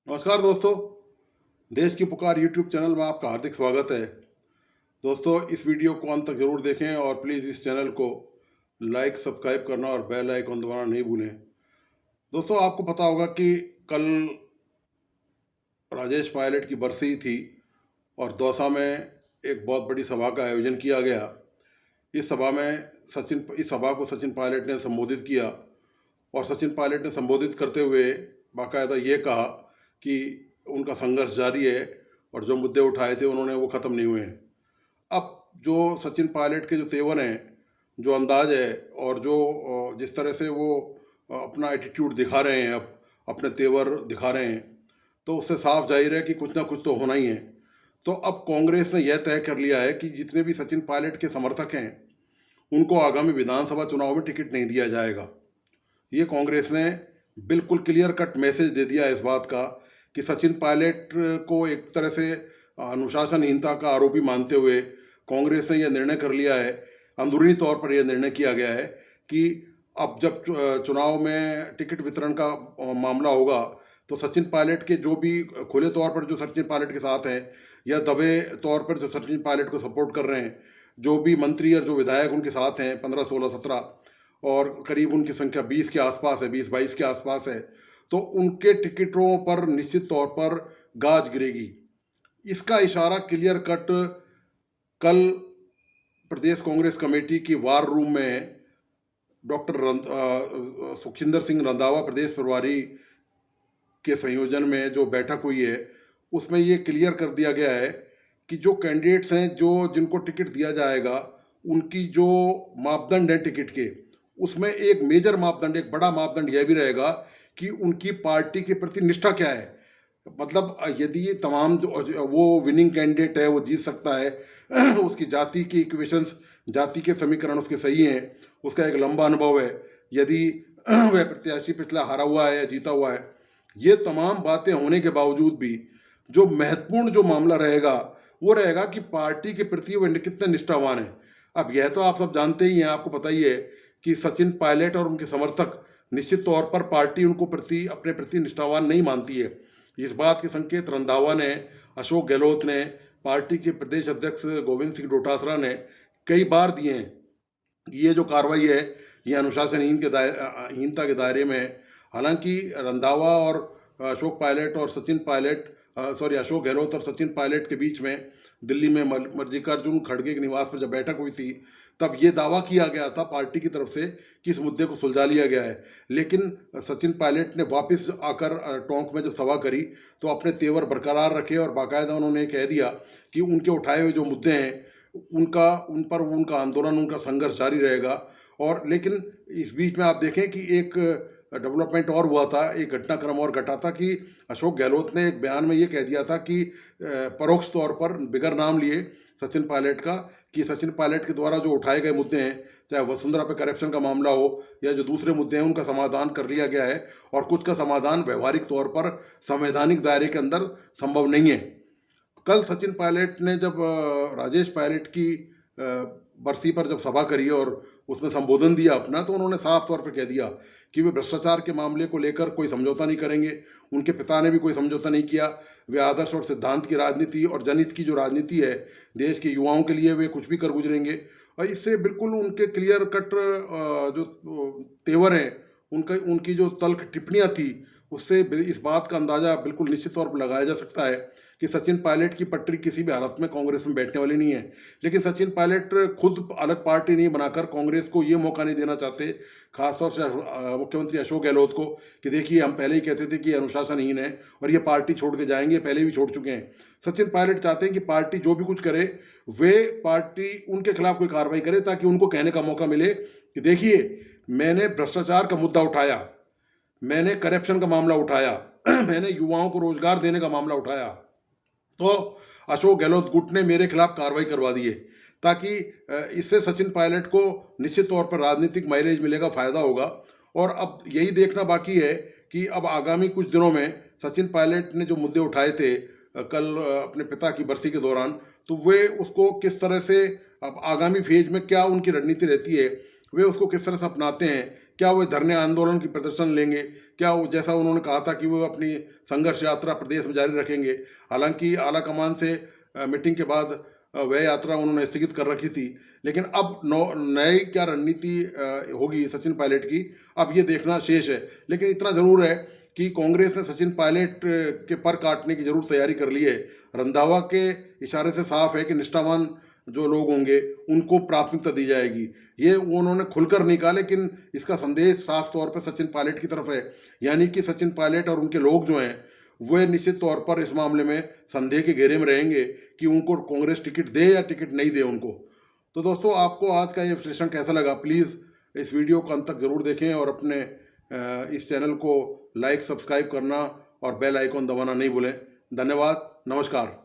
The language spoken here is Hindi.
नमस्कार दोस्तों। देश की पुकार यूट्यूब चैनल में आपका हार्दिक स्वागत है। दोस्तों, इस वीडियो को अंत तक जरूर देखें और प्लीज़ इस चैनल को लाइक सब्सक्राइब करना और बेल आइकन दबाना नहीं भूलें। दोस्तों, आपको पता होगा कि कल राजेश पायलट की बरसी थी और दौसा में एक बहुत बड़ी सभा का आयोजन किया गया। इस सभा को सचिन पायलट ने संबोधित किया और सचिन पायलट ने संबोधित करते हुए बाकायदा ये कहा कि उनका संघर्ष जारी है और जो मुद्दे उठाए थे उन्होंने वो ख़त्म नहीं हुए हैं। अब जो सचिन पायलट के जो तेवर हैं, जो अंदाज है और जो जिस तरह से वो अपना एटीट्यूड दिखा रहे हैं, अब अपने तेवर दिखा रहे हैं, तो उससे साफ जाहिर है कि कुछ ना कुछ तो होना ही है। तो अब कांग्रेस ने यह तय कर लिया है कि जितने भी सचिन पायलट के समर्थक हैं उनको आगामी विधानसभा चुनाव में टिकट नहीं दिया जाएगा। ये कांग्रेस ने बिल्कुल क्लियर कट मैसेज दे दिया है इस बात का कि सचिन पायलट को एक तरह से अनुशासनहीनता का आरोपी मानते हुए कांग्रेस ने यह निर्णय कर लिया है, अंदरूनी तौर पर यह निर्णय किया गया है कि अब जब चुनाव में टिकट वितरण का मामला होगा तो सचिन पायलट के जो भी खुले तौर पर जो सचिन पायलट के साथ हैं या दबे तौर पर जो सचिन पायलट को सपोर्ट कर रहे हैं, जो भी मंत्री और जो विधायक उनके साथ हैं 15, 16, 17 और करीब उनकी संख्या 20 के आसपास है, 20-22 के आसपास है, तो उनके टिकटों पर निश्चित तौर पर गाज गिरेगी। इसका इशारा क्लियर कट कल प्रदेश कांग्रेस कमेटी की वार रूम में डॉक्टर सुखजिंदर सिंह रंधावा प्रदेश प्रभारी के संयोजन में जो बैठक हुई है उसमें ये क्लियर कर दिया गया है कि जो कैंडिडेट्स हैं, जो जिनको टिकट दिया जाएगा, उनकी जो मापदंड है टिकट के, उसमें एक मेजर मापदंड, एक बड़ा मापदंड यह भी रहेगा कि उनकी पार्टी के प्रति निष्ठा क्या है। मतलब यदि ये तमाम जो वो विनिंग कैंडिडेट है वो जीत सकता है उसकी जाति की इक्वेशंस, जाति के समीकरण उसके सही हैं, उसका एक लंबा अनुभव है, यदि वह प्रत्याशी पिछला हारा हुआ है या जीता हुआ है, ये तमाम बातें होने के बावजूद भी जो महत्वपूर्ण जो मामला रहेगा वो रहेगा कि पार्टी के प्रति वह कितने निष्ठावान है। अब यह तो आप सब जानते ही हैं, आपको पता ही है कि सचिन पायलट और उनके समर्थक निश्चित तौर पर पार्टी उनको प्रति अपने प्रति निष्ठावान नहीं मानती है। इस बात के संकेत रंधावा ने, अशोक गहलोत ने, पार्टी के प्रदेश अध्यक्ष गोविंद सिंह डोटासरा ने कई बार दिए हैं। ये जो कार्रवाई है ये अनुशासनहीनता के दायरे में है। हालांकि रंधावा और अशोक पायलट और सचिन पायलट अशोक गहलोत और सचिन पायलट के बीच में दिल्ली में मल्लिकार्जुन खड़गे के निवास पर जब बैठक हुई थी तब ये दावा किया गया था पार्टी की तरफ से कि इस मुद्दे को सुलझा लिया गया है। लेकिन सचिन पायलट ने वापस आकर टोंक में जब सभा करी तो अपने तेवर बरकरार रखे और बाकायदा उन्होंने कह दिया कि उनके उठाए हुए जो मुद्दे हैं उनका आंदोलन, उनका संघर्ष जारी रहेगा। और लेकिन इस बीच में आप देखें कि एक डेवलपमेंट और हुआ था, एक घटनाक्रम और घटा था कि अशोक गहलोत ने एक बयान में ये कह दिया था कि परोक्ष तौर पर बिगर नाम लिए सचिन पायलट का, कि सचिन पायलट के द्वारा जो उठाए गए मुद्दे हैं, चाहे वसुंधरा पे करप्शन का मामला हो या जो दूसरे मुद्दे हैं, उनका समाधान कर लिया गया है और कुछ का समाधान व्यवहारिक तौर पर संवैधानिक दायरे के अंदर संभव नहीं है। कल सचिन पायलट ने जब राजेश पायलट की बरसी पर जब सभा करी और उसमें संबोधन दिया अपना, तो उन्होंने साफ तौर पर कह दिया कि वे भ्रष्टाचार के मामले को लेकर कोई समझौता नहीं करेंगे। उनके पिता ने भी कोई समझौता नहीं किया। वे आदर्श और सिद्धांत की राजनीति और जनहित की जो राजनीति है, देश के युवाओं के लिए वे कुछ भी कर गुजरेंगे। और इससे बिल्कुल उनके क्लियर कट जो तेवर हैं, उनकी जो तल्ख टिप्पणियाँ थी, उससे इस बात का अंदाज़ा बिल्कुल निश्चित तौर पर लगाया जा सकता है कि सचिन पायलट की पटरी किसी भी हालत में कांग्रेस में बैठने वाली नहीं है। लेकिन सचिन पायलट खुद अलग पार्टी नहीं बनाकर कांग्रेस को ये मौका नहीं देना चाहते, खासतौर से मुख्यमंत्री अशोक गहलोत को, कि देखिए हम पहले ही कहते थे कि अनुशासनहीन है और ये पार्टी छोड़ के जाएंगे, पहले भी छोड़ चुके हैं। सचिन पायलट चाहते हैं कि पार्टी जो भी कुछ करे वे पार्टी उनके खिलाफ कोई कार्रवाई करे ताकि उनको कहने का मौका मिले कि देखिए मैंने भ्रष्टाचार का मुद्दा उठाया, मैंने करप्शन का मामला उठाया, मैंने युवाओं को रोजगार देने का मामला उठाया, तो अशोक गहलोत गुट ने मेरे खिलाफ कार्रवाई करवा दी है, ताकि इससे सचिन पायलट को निश्चित तौर पर राजनीतिक माइलेज मिलेगा, फायदा होगा। और अब यही देखना बाकी है कि अब आगामी कुछ दिनों में सचिन पायलट ने जो मुद्दे उठाए थे कल अपने पिता की बरसी के दौरान, तो वे उसको किस तरह से अब आगामी फेज में क्या उनकी रणनीति रहती है, वे उसको किस तरह से अपनाते हैं, क्या वो धरने आंदोलन की प्रदर्शन लेंगे? क्या वो जैसा उन्होंने कहा था कि वो अपनी संघर्ष यात्रा प्रदेश में जारी रखेंगे? हालांकि आला कमान से मीटिंग के बाद वह यात्रा उन्होंने स्थगित कर रखी थी, लेकिन अब नई क्या रणनीति होगी सचिन पायलट की, अब ये देखना शेष है। लेकिन इतना ज़रूर है कि कांग्रेस ने सचिन पायलट के पर काटने की जरूर तैयारी कर ली है। रंधावा के इशारे से साफ है कि निष्ठावान जो लोग होंगे उनको प्राथमिकता दी जाएगी। ये उन्होंने खुलकर नहीं कहा, लेकिन इसका संदेश साफ तौर पर सचिन पायलट की तरफ है, यानी कि सचिन पायलट और उनके लोग जो हैं वे निश्चित तौर पर इस मामले में संदेह के घेरे में रहेंगे कि उनको कांग्रेस टिकट दे या टिकट नहीं दे उनको। तो दोस्तों, आपको आज का ये विश्लेषण कैसा लगा? प्लीज़ इस वीडियो को अंत तक ज़रूर देखें और अपने इस चैनल को लाइक सब्सक्राइब करना और बेल आइकॉन दबाना नहीं भूलें। धन्यवाद, नमस्कार।